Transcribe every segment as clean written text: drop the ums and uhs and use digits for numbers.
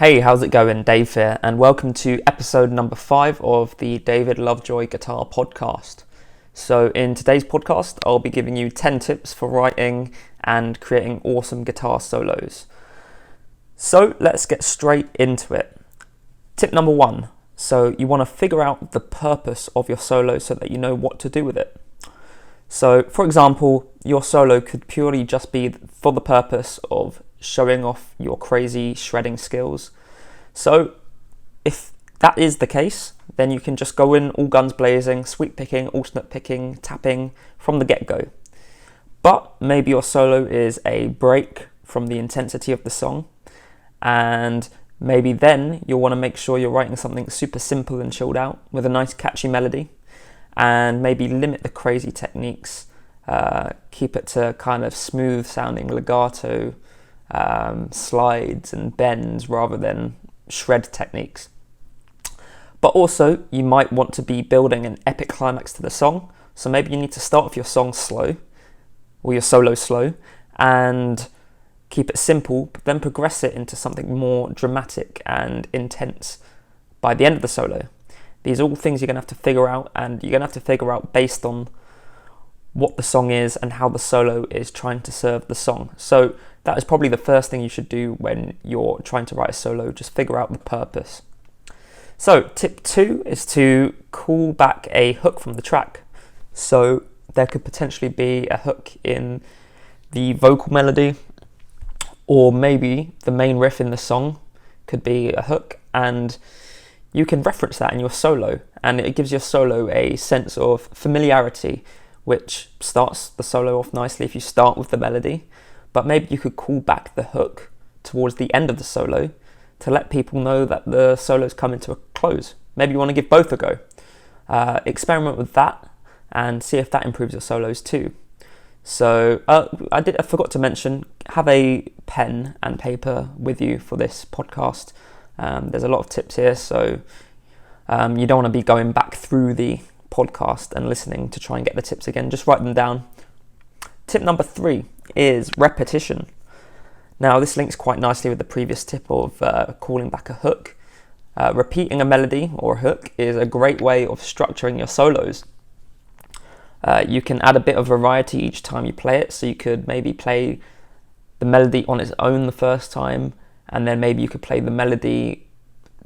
Hey, how's it going? Dave here, and welcome to episode number 5 of the David Lovejoy Guitar Podcast. So in today's podcast, I'll be giving you 10 tips for writing and creating awesome guitar solos. So let's get straight into it. Tip number 1. So you want to figure out the purpose of your solo so that you know what to do with it. So for example, your solo could purely just be for the purpose of showing off your crazy shredding skills. So if that is the case, then you can just go in all guns blazing, sweep picking, alternate picking, tapping from the get-go. But maybe your solo is a break from the intensity of the song, and maybe then you'll want to make sure you're writing something super simple and chilled out with a nice catchy melody, and maybe limit the crazy techniques, keep it to kind of smooth sounding legato slides and bends rather than shred techniques. But also you might want to be building an epic climax to the song, so maybe you need to start with your song slow or your solo slow and keep it simple, but then progress it into something more dramatic and intense by the end of the solo. These are all things you're going to have to figure out, and you're going to have to figure out based on what the song is and how the solo is trying to serve the song. So that is probably the first thing you should do when you're trying to write a solo, just figure out the purpose. So tip 2 is to call back a hook from the track. So there could potentially be a hook in the vocal melody, or maybe the main riff in the song could be a hook, and you can reference that in your solo, and it gives your solo a sense of familiarity, which starts the solo off nicely if you start with the melody. But maybe you could call back the hook towards the end of the solo to let people know that the solo's coming to a close. Maybe you want to give both a go. Experiment with that and see if that improves your solos too. So I forgot to mention, have a pen and paper with you for this podcast. There's a lot of tips here, so you don't want to be going back through the podcast and listening to try and get the tips again. Just write them down. Tip number 3 is repetition. Now this links quite nicely with the previous tip of calling back a hook. Repeating a melody or a hook is a great way of structuring your solos. You can add a bit of variety each time you play it, so you could maybe play the melody on its own the first time, and then maybe you could play the melody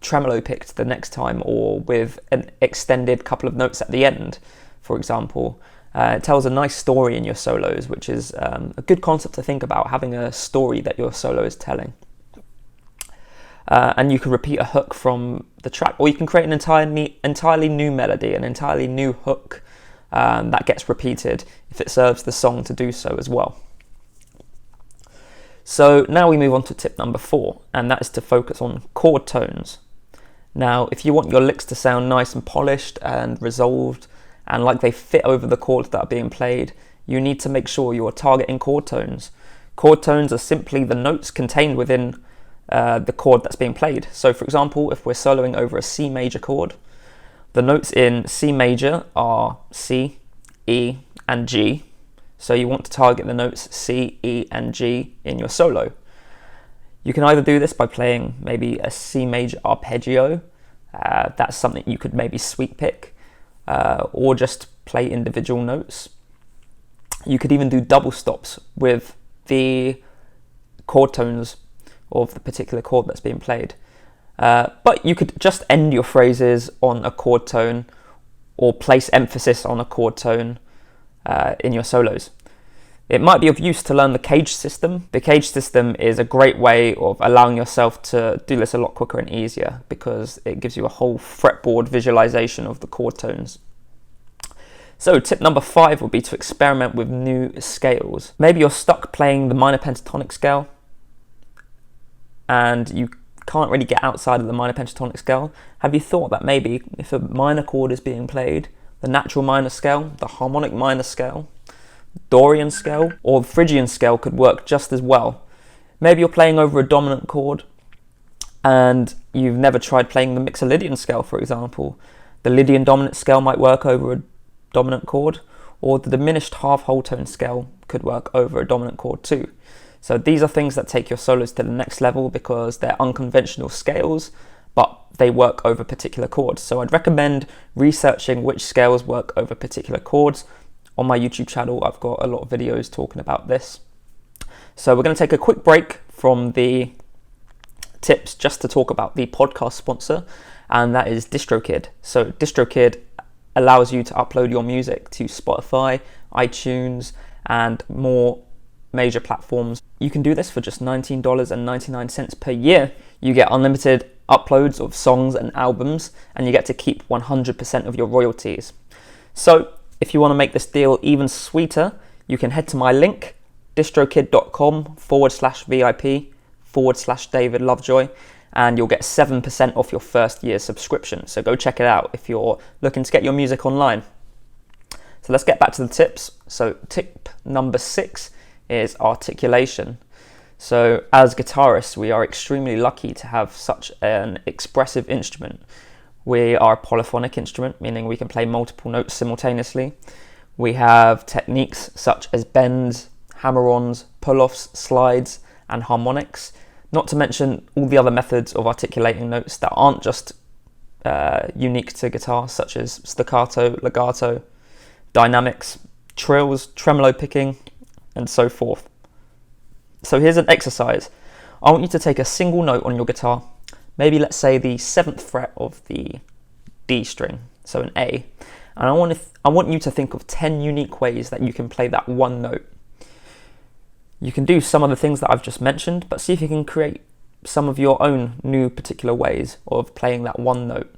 tremolo picked the next time, or with an extended couple of notes at the end, for example. It tells a nice story in your solos, which is a good concept to think about, having a story that your solo is telling. And you can repeat a hook from the track, or you can create an entirely new melody, an entirely new hook that gets repeated if it serves the song to do so as well. So now we move on to tip number 4, and that is to focus on chord tones. Now, if you want your licks to sound nice and polished and resolved, and like they fit over the chords that are being played, you need to make sure you're targeting chord tones. Chord tones are simply the notes contained within the chord that's being played. So for example, if we're soloing over a C major chord, the notes in C major are C, E, and G. So you want to target the notes C, E, and G in your solo. You can either do this by playing maybe a C major arpeggio. That's something you could maybe sweep pick. Or just play individual notes. You could even do double stops with the chord tones of the particular chord that's being played. But you could just end your phrases on a chord tone, or place emphasis on a chord tone in your solos. It might be of use to learn the cage system. The cage system is a great way of allowing yourself to do this a lot quicker and easier, because it gives you a whole fretboard visualization of the chord tones. So tip number 5 would be to experiment with new scales. Maybe you're stuck playing the minor pentatonic scale and you can't really get outside of the minor pentatonic scale. Have you thought that maybe if a minor chord is being played, the natural minor scale, the harmonic minor scale, Dorian scale, or the Phrygian scale could work just as well? Maybe you're playing over a dominant chord and you've never tried playing the Mixolydian scale, for example. The Lydian dominant scale might work over a dominant chord, or the diminished half whole tone scale could work over a dominant chord too. So these are things that take your solos to the next level because they're unconventional scales, but they work over particular chords. So I'd recommend researching which scales work over particular chords. On my YouTube channel, I've got a lot of videos talking about this. So we're going to take a quick break from the tips just to talk about the podcast sponsor, and that is DistroKid. So DistroKid allows you to upload your music to Spotify, iTunes, and more major platforms. You can do this for just $19.99 per year. You get unlimited uploads of songs and albums, and you get to keep 100% of your royalties. So if you want to make this deal even sweeter, you can head to my link, distrokid.com/VIP/David Lovejoy, and you'll get 7% off your first year's subscription. So go check it out if you're looking to get your music online. So let's get back to the tips. So tip number 6 is articulation. So as guitarists, we are extremely lucky to have such an expressive instrument. We are a polyphonic instrument, meaning we can play multiple notes simultaneously. We have techniques such as bends, hammer-ons, pull-offs, slides, and harmonics, not to mention all the other methods of articulating notes that aren't just unique to guitar, such as staccato, legato, dynamics, trills, tremolo picking, and so forth. So here's an exercise. I want you to take a single note on your guitar, maybe let's say the 7th fret of the D string, so an A, and I want you to think of 10 unique ways that you can play that one note. You can do some of the things that I've just mentioned, but see if you can create some of your own new particular ways of playing that one note.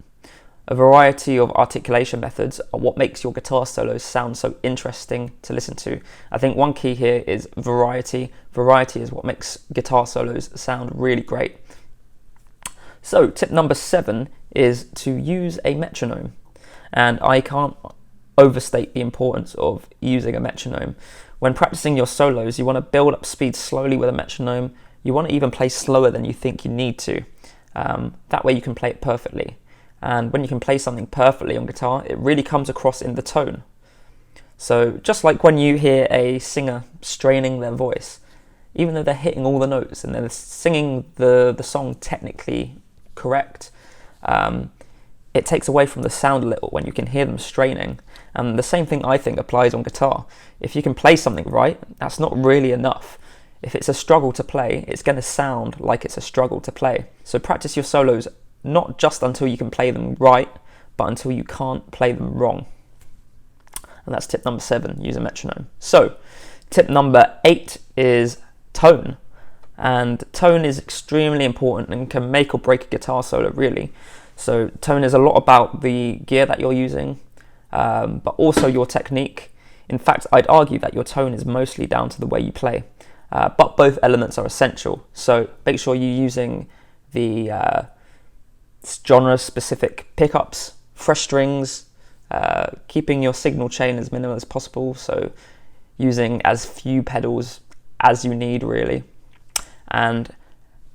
A variety of articulation methods are what makes your guitar solos sound so interesting to listen to. I think one key here is variety. Variety is what makes guitar solos sound really great. So tip number 7 is to use a metronome. And I can't overstate the importance of using a metronome. When practicing your solos, you want to build up speed slowly with a metronome. You want to even play slower than you think you need to. That way you can play it perfectly. And when you can play something perfectly on guitar, it really comes across in the tone. So just like when you hear a singer straining their voice, even though they're hitting all the notes and they're singing the song technically correct, it takes away from the sound a little when you can hear them straining. And the same thing I think applies on guitar. If you can play something right, that's not really enough. If it's a struggle to play, it's going to sound like it's a struggle to play. So practice your solos not just until you can play them right, but until you can't play them wrong. And that's tip number 7, use a metronome. So tip number 8 is tone. And tone is extremely important and can make or break a guitar solo, really. So tone is a lot about the gear that you're using, but also your technique. In fact, I'd argue that your tone is mostly down to the way you play, but both elements are essential. So make sure you're using the genre-specific pickups, fresh strings, keeping your signal chain as minimal as possible, so using as few pedals as you need, really. And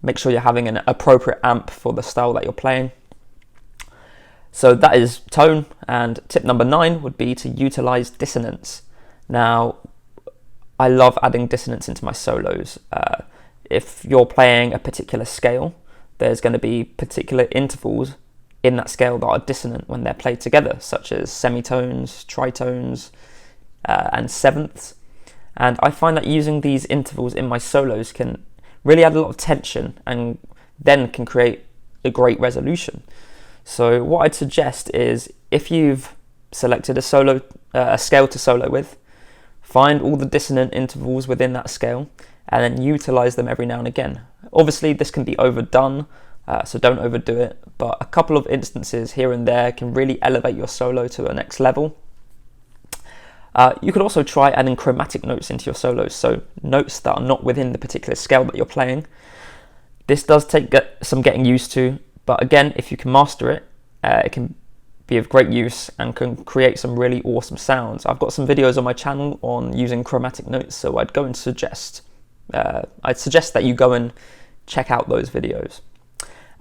make sure you're having an appropriate amp for the style that you're playing. So that is tone, and tip number 9 would be to utilize dissonance. Now, I love adding dissonance into my solos. If you're playing a particular scale, there's going to be particular intervals in that scale that are dissonant when they're played together, such as semitones, tritones, and sevenths. And I find that using these intervals in my solos can really add a lot of tension and then can create a great resolution. So what I'd suggest is, if you've selected a scale to solo with, find all the dissonant intervals within that scale and then utilize them every now and again. Obviously this can be overdone, so don't overdo it, but a couple of instances here and there can really elevate your solo to the next level. You could also try adding chromatic notes into your solos, so notes that are not within the particular scale that you're playing. This does take some getting used to, but again, if you can master it, it can be of great use and can create some really awesome sounds. I've got some videos on my channel on using chromatic notes, so I'd suggest that you go and check out those videos.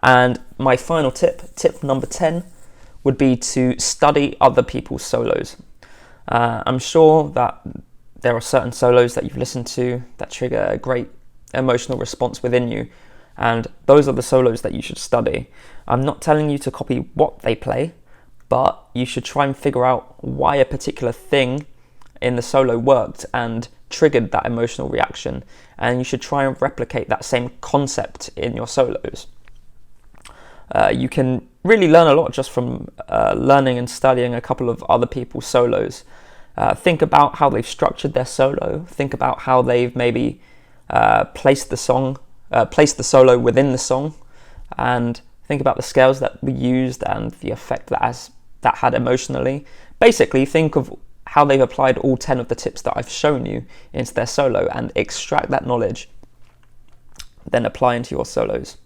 And my final tip number 10, would be to study other people's solos. I'm sure that there are certain solos that you've listened to that trigger a great emotional response within you. And those are the solos that you should study. I'm not telling you to copy what they play, but you should try and figure out why a particular thing in the solo worked and triggered that emotional reaction. And you should try and replicate that same concept in your solos. You can really learn a lot just from learning and studying a couple of other people's solos. Think about how they've structured their solo. Think about how they've maybe placed the solo within the song, and think about the scales that were used and the effect that had emotionally. Basically, think of how they've applied all 10 of the tips that I've shown you into their solo and extract that knowledge, then apply into your solos.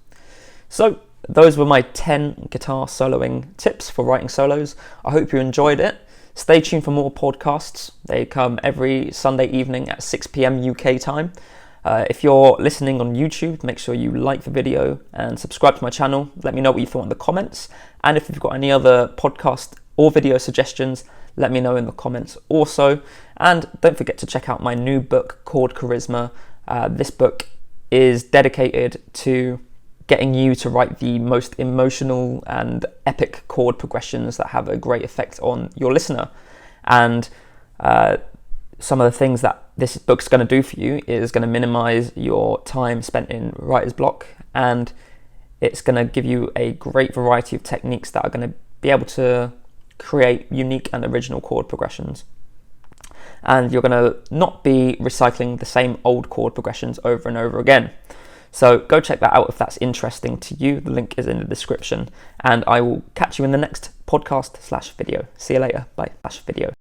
So those were my 10 guitar soloing tips for writing solos. I hope you enjoyed it. Stay tuned for more podcasts. They come every Sunday evening at 6 p.m. UK time. If you're listening on YouTube, make sure you like the video and subscribe to my channel. Let me know what you thought in the comments. And if you've got any other podcast or video suggestions, let me know in the comments also. And don't forget to check out my new book, Chord Charisma. This book is dedicated to getting you to write the most emotional and epic chord progressions that have a great effect on your listener. And some of the things that this book's going to do for you is going to minimize your time spent in writer's block, and it's going to give you a great variety of techniques that are going to be able to create unique and original chord progressions. And you're going to not be recycling the same old chord progressions over and over again. So go check that out if that's interesting to you. The link is in the description, and I will catch you in the next podcast/video. See you later. Bye. /video.